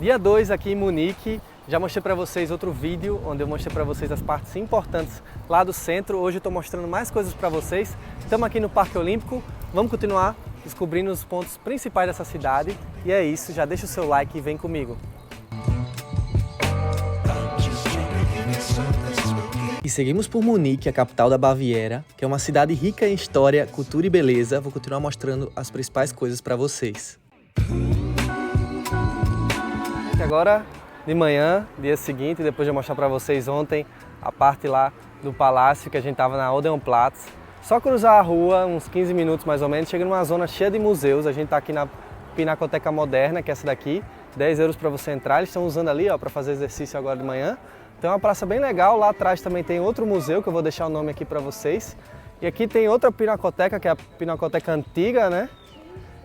Dia 2 aqui em Munique, já mostrei para vocês outro vídeo onde eu mostrei para vocês as partes importantes lá do centro. Hoje eu estou mostrando mais coisas para vocês. Estamos aqui no Parque Olímpico, vamos continuar descobrindo os pontos principais dessa cidade. E é isso, já deixa o seu like e vem comigo. E seguimos por Munique, a capital da Baviera, que é uma cidade rica em história, cultura e beleza. Vou continuar mostrando as principais coisas para vocês. Agora de manhã, dia seguinte, depois de eu mostrar para vocês ontem a parte lá do palácio que a gente estava na Odeonplatz. Só cruzar a rua, uns 15 minutos mais ou menos, chega numa zona cheia de museus. A gente está aqui na Pinacoteca Moderna, que é essa daqui, 10 euros para você entrar. Eles estão usando ali para fazer exercício agora de manhã. Tem uma praça bem legal, lá atrás também tem outro museu, que eu vou deixar o nome aqui para vocês. E aqui tem outra pinacoteca, que é a Pinacoteca Antiga, né?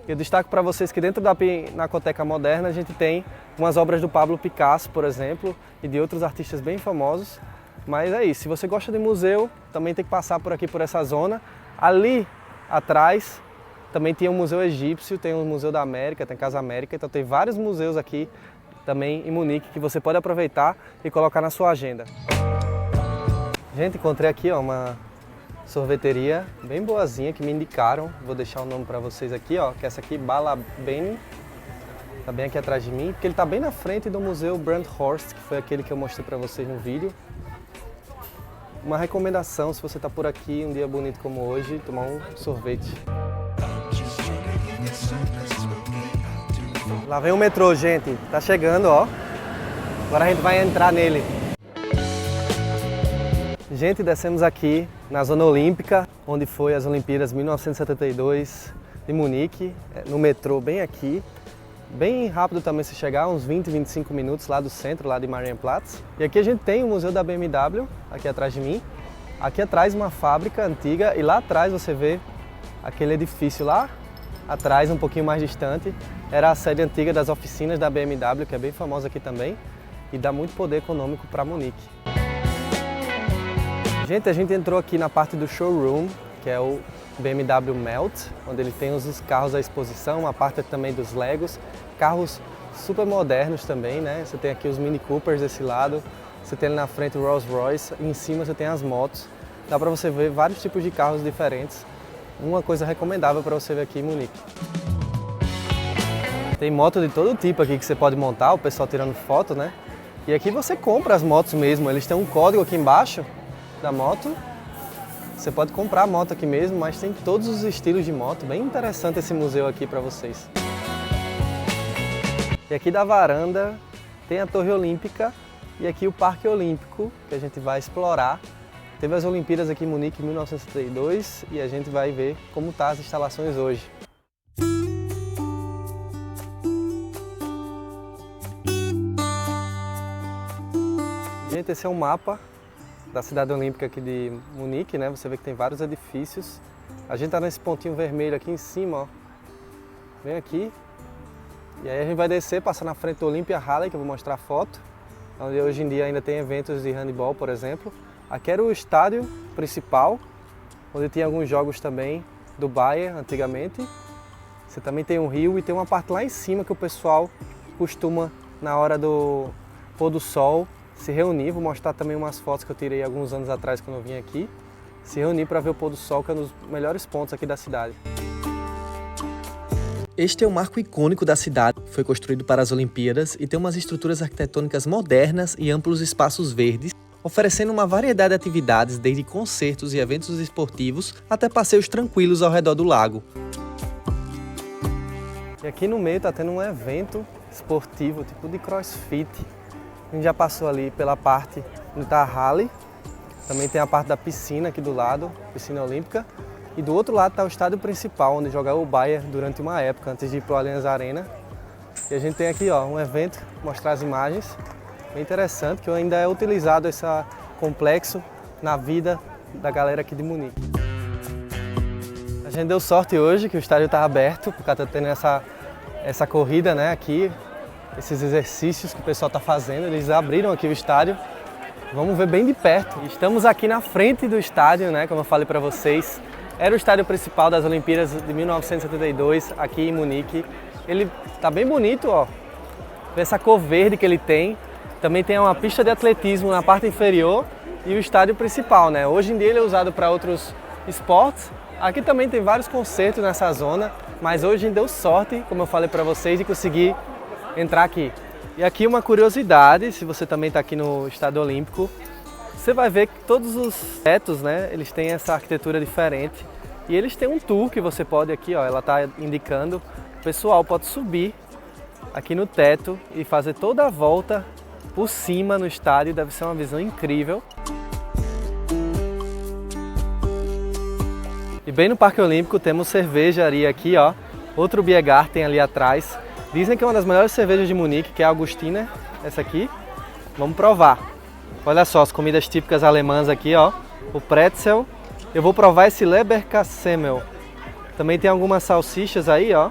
Eu destaco para vocês que dentro da Pinacoteca Moderna a gente tem umas obras do Pablo Picasso, por exemplo, e de outros artistas bem famosos. Mas é isso, se você gosta de museu, também tem que passar por aqui, por essa zona. Ali atrás também tem um museu egípcio, tem um Museu da América, tem Casa América, então tem vários museus aqui também em Munique que você pode aproveitar e colocar na sua agenda. Gente, encontrei aqui uma sorveteria bem boazinha que me indicaram, vou deixar o nome para vocês aqui, que é essa aqui, Balabeni, tá bem aqui atrás de mim, porque ele tá bem na frente do Museu Brandhorst, que foi aquele que eu mostrei para vocês no vídeo. Uma recomendação, se você tá por aqui um dia bonito como hoje, tomar um sorvete. Lá vem o metrô, gente, tá chegando, agora a gente vai entrar nele. Gente, descemos aqui na Zona Olímpica, onde foi as Olimpíadas 1972 de Munique, no metrô bem aqui. Bem rápido também se chegar, uns 20, 25 minutos lá do centro, lá de Marienplatz. E aqui a gente tem o Museu da BMW, aqui atrás de mim. Aqui atrás uma fábrica antiga e lá atrás você vê aquele edifício lá atrás, um pouquinho mais distante. Era a sede antiga das oficinas da BMW, que é bem famosa aqui também e dá muito poder econômico para Munique. Gente, a gente entrou aqui na parte do showroom, que é o BMW Melt, onde ele tem os carros à exposição, a parte também dos Legos, carros super modernos também, né? Você tem aqui os Mini Coopers desse lado, você tem ali na frente o Rolls Royce, e em cima você tem as motos. Dá para você ver vários tipos de carros diferentes, uma coisa recomendável para você ver aqui em Munique. Tem moto de todo tipo aqui que você pode montar, o pessoal tirando foto, né? E aqui você compra as motos mesmo, eles têm um código aqui embaixo da moto. Você pode comprar a moto aqui mesmo, mas tem todos os estilos de moto. Bem interessante esse museu aqui para vocês. E aqui da varanda tem a Torre Olímpica e aqui o Parque Olímpico, que a gente vai explorar. Teve as Olimpíadas aqui em Munique em 1972 e a gente vai ver como tá as instalações hoje. Gente, esse é um mapa da cidade olímpica aqui de Munique, né? Você vê que tem vários edifícios. A gente tá nesse pontinho vermelho aqui em cima, Vem aqui. E aí a gente vai descer, passar na frente do Olympia Halle, que eu vou mostrar a foto. Onde hoje em dia ainda tem eventos de handebol, por exemplo. Aqui era o estádio principal, onde tinha alguns jogos também do Bayern, antigamente. Você também tem um rio e tem uma parte lá em cima que o pessoal costuma, na hora do pôr do sol, se reunir. Vou mostrar também umas fotos que eu tirei alguns anos atrás quando eu vim aqui. Se reunir para ver o pôr do sol, que é um dos melhores pontos aqui da cidade. Este é um marco icônico da cidade, foi construído para as Olimpíadas e tem umas estruturas arquitetônicas modernas e amplos espaços verdes, oferecendo uma variedade de atividades, desde concertos e eventos esportivos até passeios tranquilos ao redor do lago. E aqui no meio está tendo um evento esportivo, tipo de crossfit. A gente já passou ali pela parte onde está a Halle, também tem a parte da piscina aqui do lado, piscina olímpica. E do outro lado está o estádio principal, onde jogava o Bayern durante uma época, antes de ir para o Allianz Arena. E a gente tem aqui um evento, mostrar as imagens, bem interessante, que ainda é utilizado esse complexo na vida da galera aqui de Munique. A gente deu sorte hoje que o estádio está aberto, porque está tendo essa corrida, né, aqui, esses exercícios que o pessoal está fazendo, eles abriram aqui o estádio. Vamos ver bem de perto. Estamos aqui na frente do estádio, né, como eu falei para vocês. Era o estádio principal das Olimpíadas de 1972, aqui em Munique. Ele tá bem bonito, ver essa cor verde que ele tem. Também tem uma pista de atletismo na parte inferior e o estádio principal, né? Hoje em dia ele é usado para outros esportes. Aqui também tem vários concertos nessa zona, mas hoje a gente deu sorte, como eu falei para vocês, de conseguir entrar aqui. E aqui uma curiosidade, se você também está aqui no Estádio Olímpico, você vai ver que todos os tetos, né, eles têm essa arquitetura diferente. E eles têm um tour que você pode aqui, ó, ela está indicando, o pessoal pode subir aqui no teto e fazer toda a volta por cima no estádio, deve ser uma visão incrível. E bem no Parque Olímpico temos cervejaria aqui, ó, outro Biergarten ali atrás. Dizem que é uma das melhores cervejas de Munique, que é a Augustiner, essa aqui. Vamos provar. Olha só as comidas típicas alemãs aqui, ó, o pretzel. Eu vou provar esse Leberkassemmel. Também tem algumas salsichas aí, ó.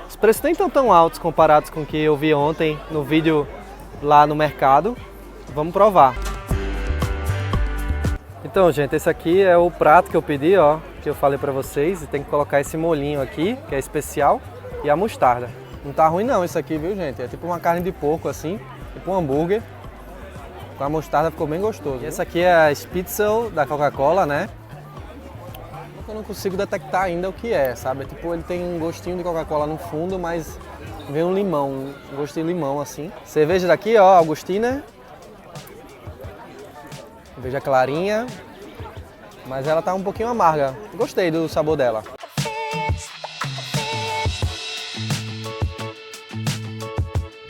Os preços nem estão tão altos comparados com o que eu vi ontem no vídeo lá no mercado. Vamos provar. Então, gente, esse aqui é o prato que eu pedi, ó, que eu falei pra vocês. E tem que colocar esse molhinho aqui, que é especial, e a mostarda. Não tá ruim não isso aqui, viu, gente? É tipo uma carne de porco assim, tipo um hambúrguer. Com a mostarda ficou bem gostoso. E essa aqui é a Spitzel da Coca-Cola, né? Eu não consigo detectar ainda o que é, sabe? Tipo, ele tem um gostinho de Coca-Cola no fundo, mas vem um limão, um gostinho de limão assim. Cerveja daqui, ó, Augustiner. Cerveja clarinha, mas ela tá um pouquinho amarga. Gostei do sabor dela.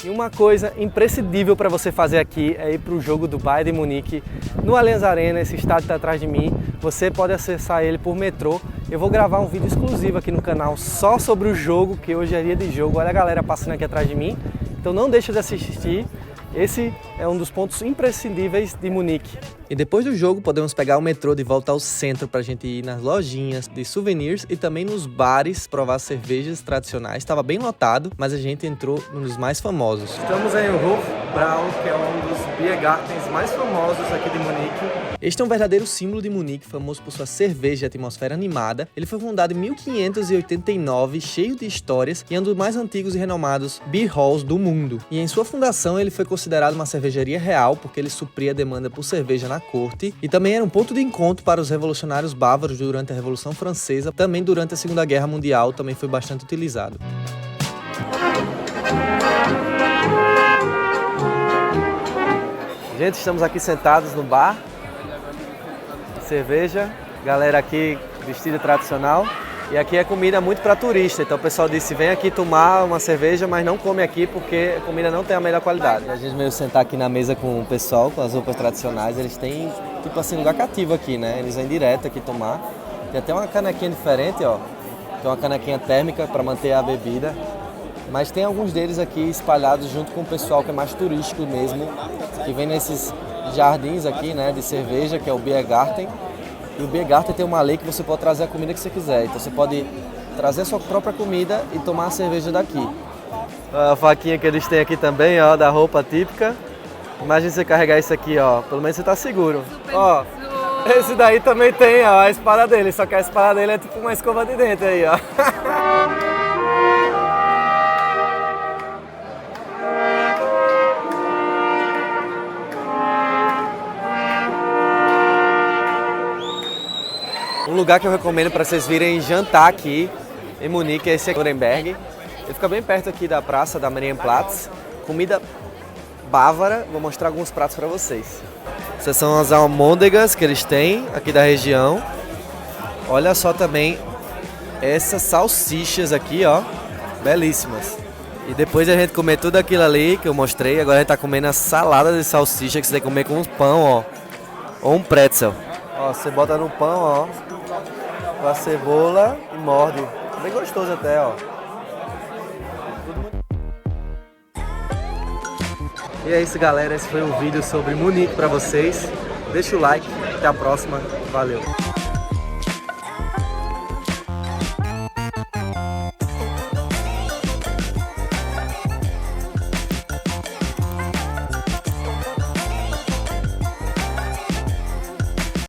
E uma coisa imprescindível para você fazer aqui é ir para o jogo do Bayern de Munique no Allianz Arena. Esse estádio está atrás de mim, você pode acessar ele por metrô. Eu vou gravar um vídeo exclusivo aqui no canal só sobre o jogo, que hoje é dia de jogo. Olha a galera passando aqui atrás de mim, então não deixa de assistir. Esse é um dos pontos imprescindíveis de Munique. E depois do jogo podemos pegar o metrô de volta ao centro para a gente ir nas lojinhas de souvenirs e também nos bares provar cervejas tradicionais. Estava bem lotado, mas a gente entrou num dos mais famosos. Estamos em Hofbrau, que é um dos Biergartens mais famosos aqui de Munique. Este é um verdadeiro símbolo de Munique, famoso por sua cerveja e atmosfera animada. Ele foi fundado em 1589, cheio de histórias, e é um dos mais antigos e renomados beer halls do mundo. E em sua fundação ele foi considerado uma cervejaria real, porque ele supria a demanda por cerveja na corte, e também era um ponto de encontro para os revolucionários bávaros durante a Revolução Francesa, também durante a Segunda Guerra Mundial, também foi bastante utilizado. Gente, estamos aqui sentados no bar, cerveja, galera aqui vestida tradicional, e aqui é comida muito para turista, então o pessoal disse, vem aqui tomar uma cerveja, mas não come aqui porque a comida não tem a melhor qualidade. A gente veio sentar aqui na mesa com o pessoal, com as roupas tradicionais, eles têm tipo assim lugar cativo aqui, né? Eles vêm direto aqui tomar, tem até uma canequinha diferente, ó, tem uma canequinha térmica para manter a bebida, mas tem alguns deles aqui espalhados junto com o pessoal que é mais turístico mesmo, que vem nesses jardins aqui, né, de cerveja, que é o Biergarten. E o Biergarten tem uma lei que você pode trazer a comida que você quiser. Então você pode trazer a sua própria comida e tomar a cerveja daqui. A faquinha que eles têm aqui também, ó, da roupa típica. Imagina você carregar isso aqui, ó, pelo menos você tá seguro. Ó, esse daí também tem, ó, a espada dele, só que a espada dele é tipo uma escova de dente aí, ó. Um lugar que eu recomendo para vocês virem jantar aqui em Munique é esse aqui, Nuremberg. Ele fica bem perto aqui da praça da Marienplatz. Comida bávara, vou mostrar alguns pratos para vocês. Essas são as almôndegas que eles têm aqui da região. Olha só também essas salsichas aqui, ó, belíssimas. E depois de a gente comer tudo aquilo ali que eu mostrei, agora a gente tá comendo a salada de salsicha que você tem que comer com um pão, ó, ou um pretzel. Ó, você bota no pão, ó, com a cebola e morde. Bem gostoso até, ó. E é isso, galera. Esse foi um vídeo sobre Munique pra vocês. Deixa o like. Até a próxima. Valeu.